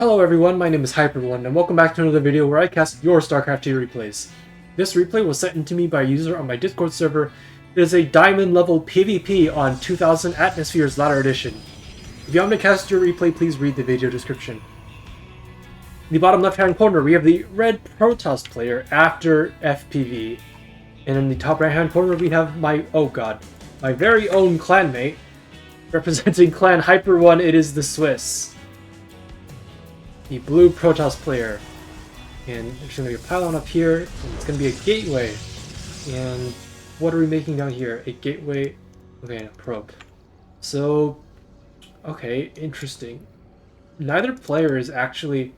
Hello everyone, my name is Hyper1 and welcome back to another video where I cast your StarCraft 2 replays. This replay was sent in to me by a user on my Discord server. It is a diamond level PvP on 2000 Atmospheres Ladder Edition. If you want me to cast your replay, please read the video description. In the bottom left hand corner we have the red Protoss player after FPV. And in the top right hand corner we have my very own clanmate. Representing clan Hyper1, it is TheSwiss, the blue Protoss player. And there's going to be a pylon up here, and it's going to be a gateway. And what are we making down here? A gateway, okay, and a probe. So, okay, interesting. Neither player is actually...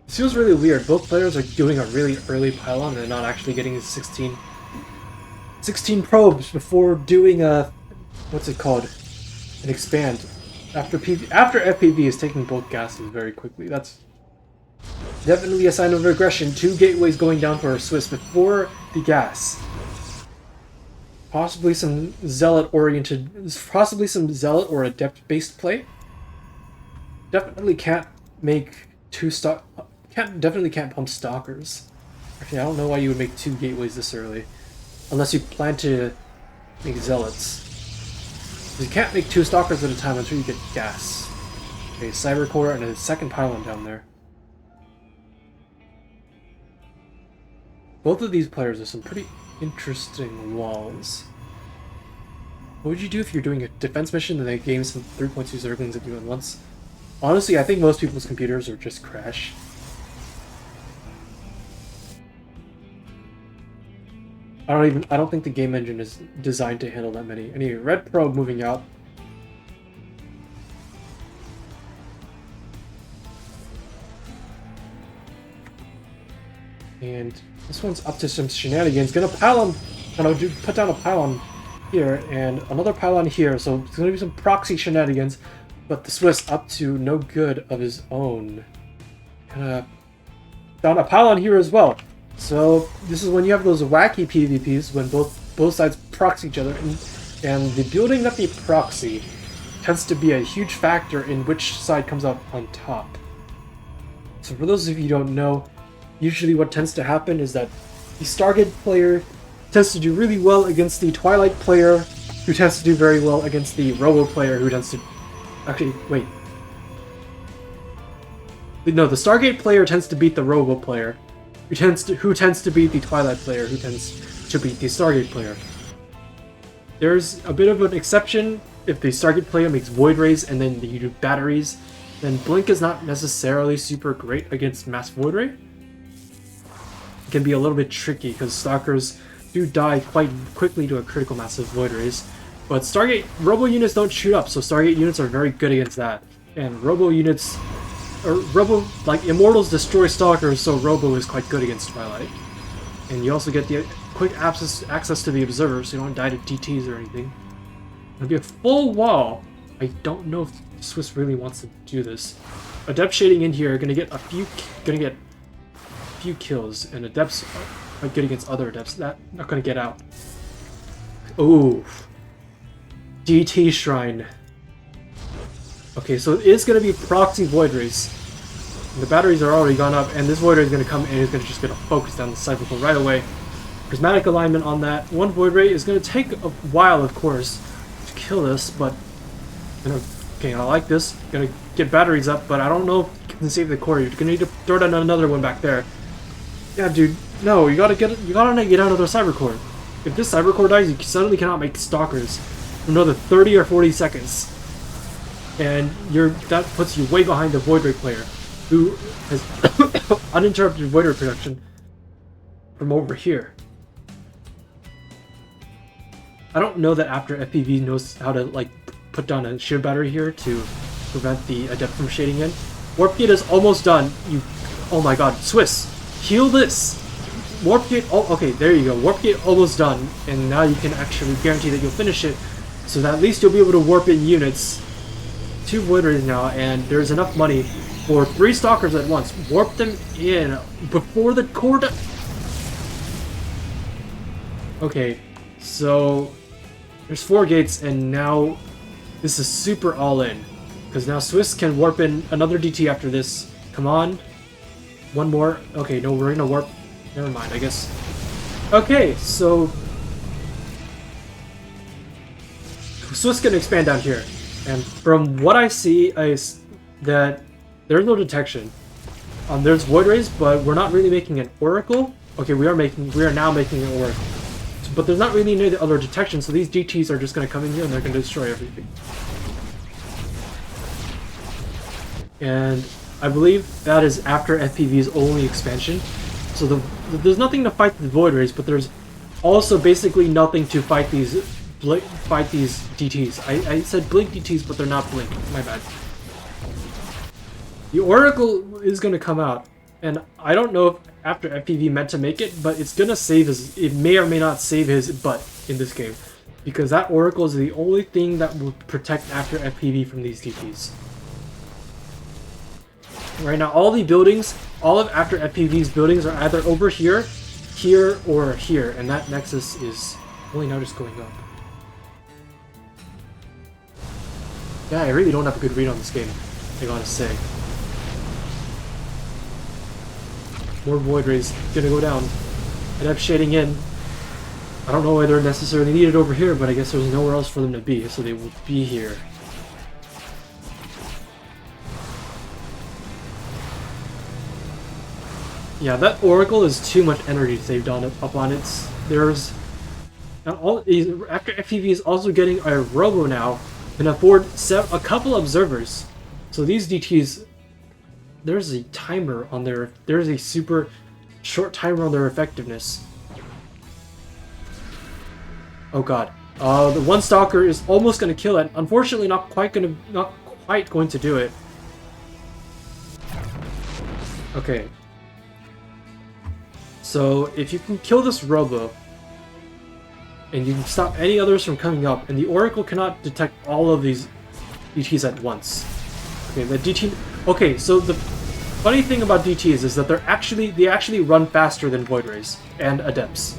This feels really weird. Both players are doing a really early pylon and not actually getting 16 probes before doing a... what's it called? An expand. After FPV is taking both gases very quickly. That's definitely a sign of regression. 2 gateways going down for Swiss before the gas. Possibly some zealot or adept based play. Definitely can't make definitely can't pump stalkers. Actually, I don't know why you would make 2 gateways this early, unless you plan to make zealots. You can't make 2 stalkers at a time until you get gas. Okay, cyber core and a second pylon down there. Both of these players have some pretty interesting walls. What would you do if you're doing a defense mission and they game some 3.2 zerglings at you at once? Honestly, I think most people's computers are just crash. I don't think the game engine is designed to handle that many. Anyway, red probe moving out. And this one's up to some shenanigans. Gonna put down a pylon here and another pylon here. So it's gonna be some proxy shenanigans, but TheSwiss up to no good of his own. Gonna down a pylon here as well. So this is when you have those wacky PvPs when both sides proxy each other, and the building up the proxy tends to be a huge factor in which side comes out on top. So for those of you who don't know, usually what tends to happen is that the Stargate player tends to do really well against the Twilight player, who tends to do very well against the Robo player, who tends to... Actually, wait. No, the Stargate player tends to beat the Robo player, who tends to beat the Twilight player, who tends to beat the Stargate player. There's a bit of an exception if the Stargate player makes Void Rays and then you do batteries, then Blink is not necessarily super great against Mass Void Ray. It can be a little bit tricky because Stalkers do die quite quickly to a critical Massive Void Rays, but Stargate Robo units don't shoot up, so Stargate units are very good against that. And Robo units... like, Immortals destroy Stalkers, so Robo is quite good against Twilight. And you also get the quick access to the Observer, so you don't die to DTs or anything. It'll be a full wall. I don't know if Swiss really wants to do this. Adept shading in here, gonna get a few kills, and Adepts are good against other Adepts. That not gonna get out. Ooh. DT Shrine. Okay, so it is going to be Proxy Void Rays. The batteries are already gone up, and this Void Ray is going to come in and is just going to focus down the Cybercore right away. Prismatic alignment on that. One Void Ray is going to take a while, of course, to kill this, but... Okay, I like this. Going to get batteries up, but I don't know if you can save the core. You're going to need to throw down another one back there. Yeah, dude. No, you gotta get another Cybercore. If this Cybercore dies, you suddenly cannot make Stalkers for another 30 or 40 seconds. And that puts you way behind the Void Ray player, who has uninterrupted Void Ray production from over here. I don't know that after FPV knows how to like put down a shield battery here to prevent the Adept from shading in. Warp Gate is almost done. Oh my god, Swiss, heal this! Warp Gate, oh okay, there you go. Warp Gate almost done, and now you can actually guarantee that you'll finish it, so that at least you'll be able to warp in units. 2 Void Rays now, and there's enough money for 3 Stalkers at once. Warp them in before the core. Okay, so there's 4 gates, and now this is super all in. Because now TheSwiss can warp in another DT after this. Come on. One more. Okay, no, we're gonna warp. Never mind, I guess. Okay, so TheSwiss can expand down here. And from what I see is that there's no detection. There's Void Rays, but we're not really making an Oracle. Okay, we are now making an Oracle. But there's not really any other detection, so these DTs are just gonna come in here and they're gonna destroy everything. And I believe that is after FPV's only expansion. So there's nothing to fight the Void Rays, but there's also basically nothing to fight these DTs. I said Blink DTs, but they're not Blink. My bad. The Oracle is going to come out, and I don't know if after FPV meant to make it, but it's going to save his... It may or may not save his butt in this game, because that Oracle is the only thing that will protect after FPV from these DTs. Right now, all the buildings, all of after FPV's buildings are either over here, here, or here, and that Nexus is only now just going up. Yeah, I really don't have a good read on this game, I gotta say. More Void Rays gonna go down. End up shading in. I don't know why they're necessarily needed over here, but I guess there's nowhere else for them to be, so they will be here. Yeah, that Oracle is too much energy saved on it. Up on it. There's after FPV is also getting a Robo now, can afford a couple observers. So these DTs, there's a timer on their. There's a super short timer on their effectiveness. Oh god, the one Stalker is almost gonna kill it. Unfortunately, not quite going to do it. Okay. So if you can kill this Robo, and you can stop any others from coming up, and the Oracle cannot detect all of these DTs at once. Okay, the DT. Okay, so the funny thing about DTs is that they actually run faster than Void Rays and Adepts.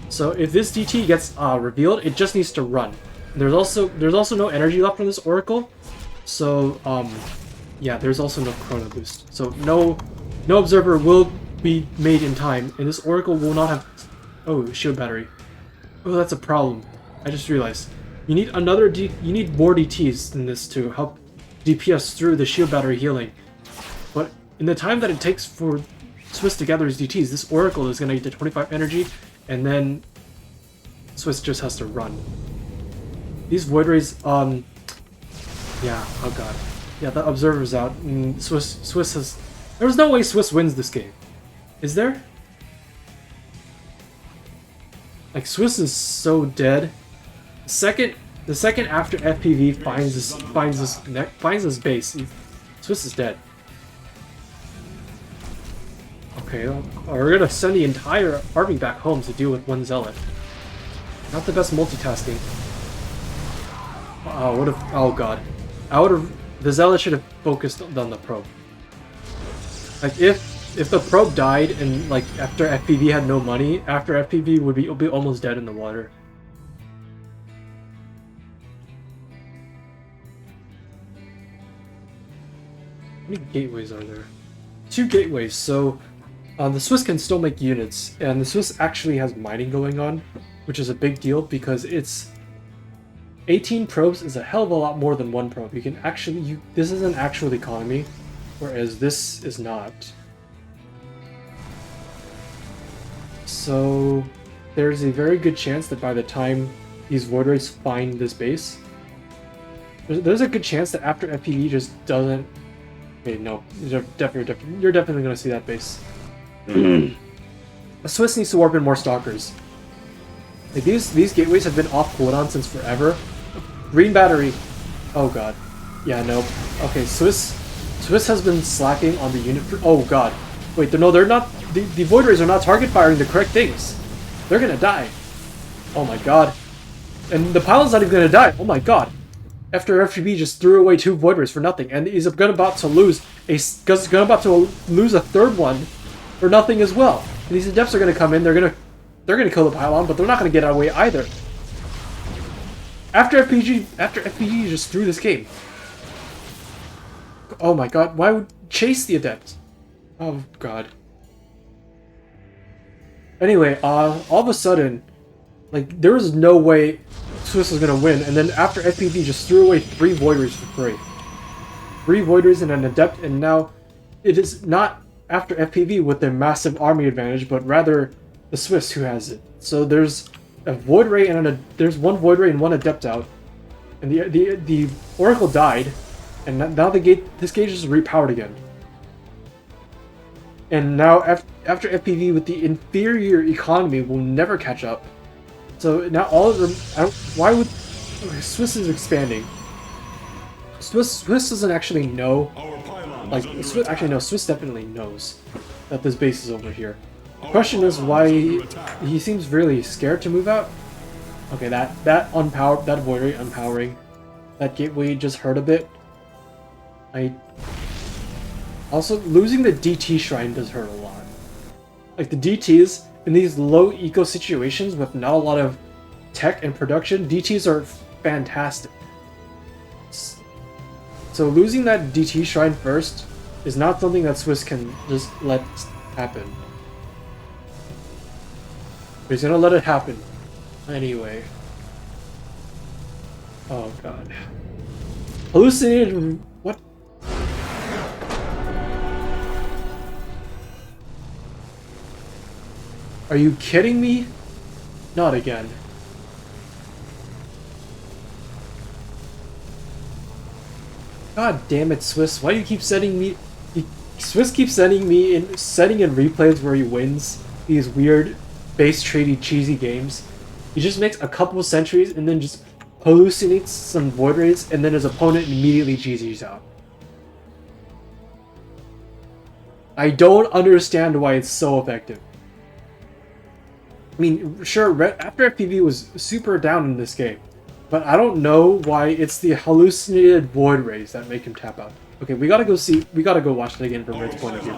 So if this DT gets revealed, it just needs to run. There's also no energy left from this Oracle, so yeah, there's also no Chrono Boost. So no observer will be made in time, and this Oracle will not have. Oh, shield battery. Oh, that's a problem. I just realized you need you need more DTs than this to help DPS through the shield battery healing. But in the time that it takes for TheSwiss to gather his DTs, this Oracle is going to get to 25 energy, and then TheSwiss just has to run. These Void Rays, yeah, oh god. Yeah, the Observer's out, and TheSwiss has... There's no way TheSwiss wins this game. Is there? Like, TheSwiss is so dead. The second after FPV finds this base, TheSwiss is dead. Okay, we're gonna send the entire army back home to deal with one Zealot. Not the best multitasking. Oh god. The Zealot should have focused on the probe. Like, if the probe died and, like, after FPV had no money, after FPV would be almost dead in the water. How many gateways are there? 2 gateways, so the TheSwiss can still make units, and the TheSwiss actually has mining going on, which is a big deal because it's 18 probes is a hell of a lot more than 1 probe. You can actually this is an actual economy, whereas this is not. So there's a very good chance that by the time these Void Rays find this base, there's a good chance that after FPV just doesn't. Okay, no, you're definitely going to see that base. The TheSwiss needs to warp in more Stalkers. Like, these gateways have been off cooldown since forever. Green battery. Oh god. Yeah, no. Okay, TheSwiss has been slacking on the unit. Oh god. Wait, no, they're not. The Void Rays are not target firing the correct things. They're gonna die. Oh my god. And the pilot's not even gonna die. Oh my god. After FGB just threw away 2 Void Rays for nothing, and he's about to lose a 3rd one for nothing as well. And these Adepts are gonna come in. They're gonna kill the pylon, but they're not gonna get away either. After FPG just threw this game. Oh my god, why would chase the adept? Oh god. Anyway, all of a sudden, like, there was no way TheSwiss was gonna win, and then after FPV just threw away 3 Void Rays for free. 3 Void Rays and an adept, and now it is not after FPV with their massive army advantage, but rather TheSwiss who has it. So there's a Void Ray and there's 1 Void Ray and 1 adept out, and the Oracle died, and now this gauge is repowered again. And now after FPV with the inferior economy will never catch up. So now all of them, why would SWISS is expanding? SWISS doesn't actually know. Like SWISS definitely knows that this base is over here. The question is why he seems really scared to move out. Okay, that Void Ray unpowering, that gateway just hurt a bit. Also, losing the DT shrine does hurt a lot. Like, the DTs, in these low eco situations with not a lot of tech and production, DTs are fantastic. So losing that DT shrine first is not something that SWISS can just let happen. But he's gonna let it happen. Anyway. Oh god. Hallucinated... What? Are you kidding me? Not again. God damn it, SWISS. Why do you keep sending me... SWISS keeps sending in replays where he wins these weird, base tradey, cheesy games. He just makes a couple of sentries and then just hallucinates some Void Rays, and then his opponent immediately GG's out. I don't understand why it's so effective. I mean, sure, after FPV was super down in this game, but I don't know why it's the hallucinated Void Rays that make him tap out. Okay, we gotta go watch it again from Red's point of view.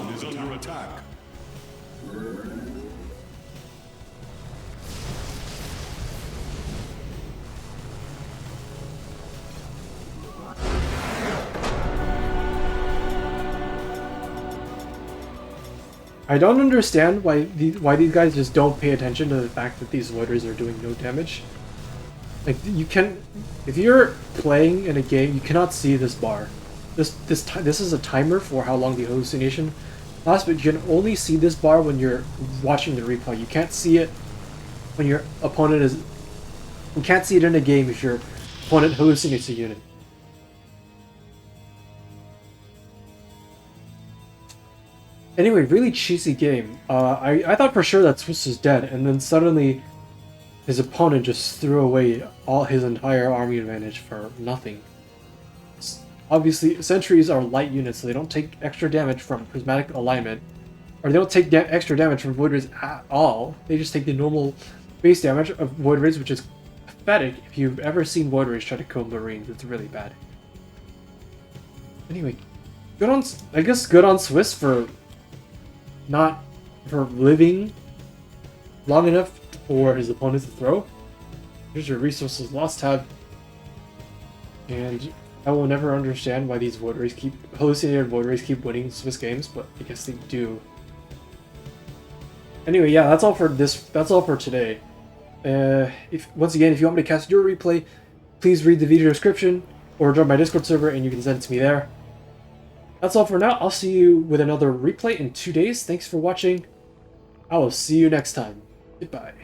I don't understand why these guys just don't pay attention to the fact that these Void Rays are doing no damage. Like, if you're playing in a game, you cannot see this bar. This is a timer for how long the hallucination lasts, but you can only see this bar when you're watching the replay. You can't see it when your opponent is... You can't see it in a game if your opponent hallucinates a unit. Anyway, really cheesy game. I thought for sure that SWISS was dead, and then suddenly his opponent just threw away his entire army advantage for nothing. Obviously, sentries are light units, so they don't take extra damage from prismatic alignment, or they don't take extra damage from Void Rays at all. They just take the normal base damage of Void Rays, which is pathetic. If you've ever seen Void Rays try to kill Marines, it's really bad. Anyway, good on SWISS for living long enough for his opponent to throw. Here's your resources lost tab. And I will never understand why these hallucinated Void Rays keep winning SWISS games, but I guess they do. Anyway, yeah, that's all for today. Once again, if you want me to cast your replay, please read the video description or join my Discord server and you can send it to me there. That's all for now. I'll see you with another replay in 2 days. Thanks for watching. I will see you next time. Goodbye.